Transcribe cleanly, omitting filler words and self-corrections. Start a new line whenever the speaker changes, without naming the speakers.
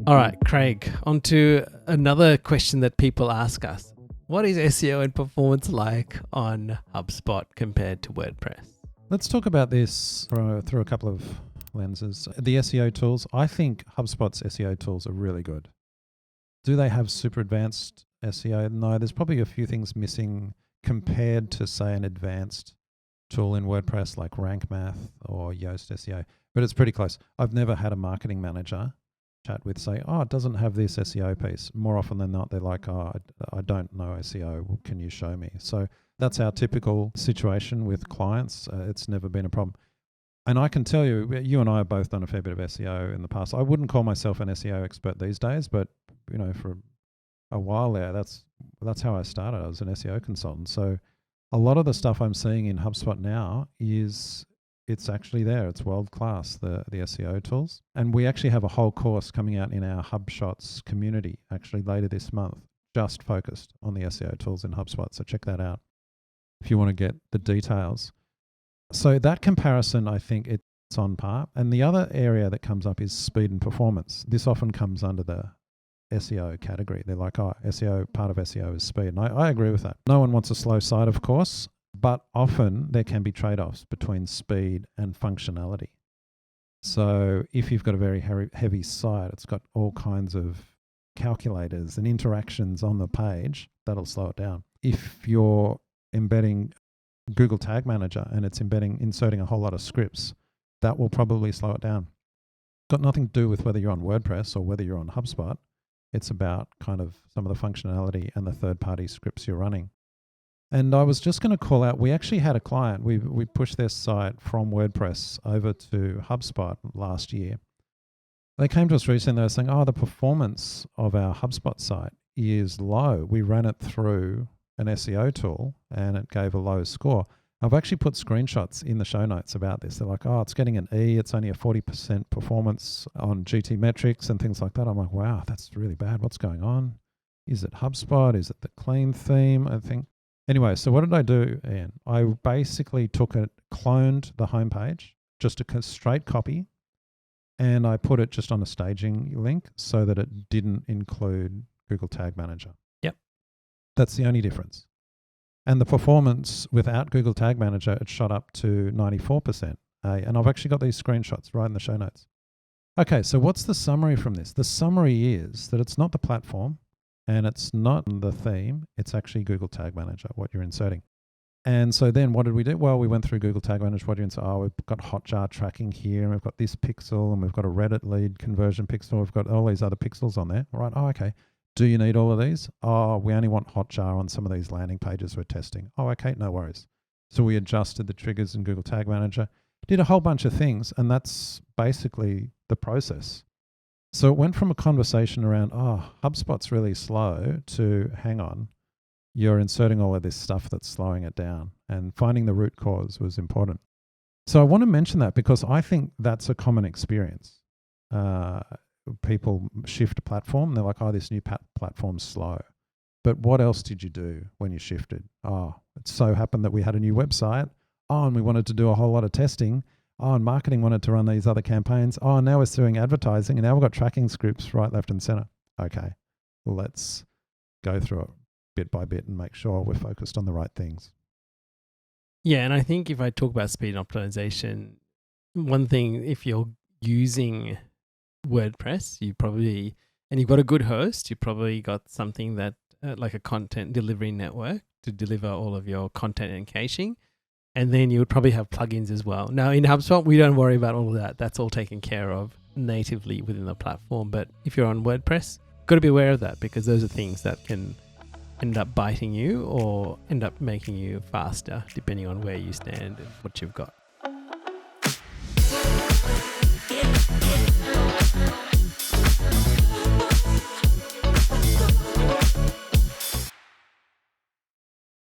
All right, Craig, on to another question that people ask us. What is SEO and performance like on HubSpot compared to WordPress?
Let's talk about this through a couple of lenses. The SEO tools, I think HubSpot's SEO tools are really good. Do they have super advanced SEO? No, there's probably a few things missing compared to, say, an advanced tool in WordPress like Rank Math or Yoast SEO, but it's pretty close. I've never had a marketing manager chat with say, oh, it doesn't have this SEO piece. More often than not, they're like, oh, I don't know SEO. Can you show me? So that's our typical situation with clients. It's never been a problem. And I can tell you, you and I have both done a fair bit of SEO in the past. I wouldn't call myself an SEO expert these days, but for a while there, that's how I started. I was an SEO consultant. So a lot of the stuff I'm seeing in HubSpot now it's actually there. It's world class, the SEO tools. And we actually have a whole course coming out in our HubShots community actually later this month, just focused on the SEO tools in HubSpot. So check that out if you want to get the details. So that comparison, I think it's on par. And the other area that comes up is speed and performance. This often comes under the SEO category. They're like, oh, SEO, part of SEO is speed. And I agree with that. No one wants a slow site, of course, but often there can be trade-offs between speed and functionality. So if you've got a very heavy site, it's got all kinds of calculators and interactions on the page, that'll slow it down. If you're embedding Google Tag Manager and it's inserting a whole lot of scripts, that will probably slow it down. Got nothing to do with whether you're on WordPress or whether you're on HubSpot. It's about kind of some of the functionality and the third-party scripts you're running. And I was just going to call out, we actually had a client, we pushed their site from WordPress over to HubSpot last year. They came to us recently, they were saying, oh, the performance of our HubSpot site is low. We ran it through an SEO tool and it gave a low score. I've actually put screenshots in the show notes about this. They're like, oh, it's getting an E. It's only a 40% performance on GT metrics and things like that. I'm like, wow, that's really bad. What's going on? Is it HubSpot? Is it the clean theme? I think. Anyway, so what did I do, Ian? I basically cloned the homepage, just a straight copy, and I put it just on a staging link so that it didn't include Google Tag Manager.
Yep.
That's the only difference. And the performance without Google Tag Manager, it shot up to 94%. And I've actually got these screenshots right in the show notes. Okay, so what's the summary from this? The summary is that it's not the platform and it's not the theme. It's actually Google Tag Manager, what you're inserting. And so then what did we do? Well, we went through Google Tag Manager. What do you insert? Oh, we've got Hotjar tracking here, and we've got this pixel, and we've got a Reddit lead conversion pixel. We've got all these other pixels on there. All right, oh, okay. Do you need all of these? Oh, we only want Hotjar on some of these landing pages we're testing. Oh, okay, no worries. So we adjusted the triggers in Google Tag Manager, did a whole bunch of things, and that's basically the process. So it went from a conversation around, oh, HubSpot's really slow, to hang on, you're inserting all of this stuff that's slowing it down, and finding the root cause was important. So I want to mention that because I think that's a common experience. People shift a platform. They're like, oh, this new platform's slow. But what else did you do when you shifted? Oh, it so happened that we had a new website. Oh, and we wanted to do a whole lot of testing. Oh, and marketing wanted to run these other campaigns. Oh, and now we're doing advertising, and now we've got tracking scripts right, left, and center. Okay, let's go through it bit by bit and make sure we're focused on the right things.
Yeah, and I think if I talk about speed and optimization, one thing, if you're using WordPress, and you've got a good host, you probably got something that like a content delivery network to deliver all of your content and caching. And then you would probably have plugins as well. Now in HubSpot, we don't worry about all of that. That's all taken care of natively within the platform. But if you're on WordPress, got to be aware of that, because those are things that can end up biting you or end up making you faster, depending on where you stand and what you've got.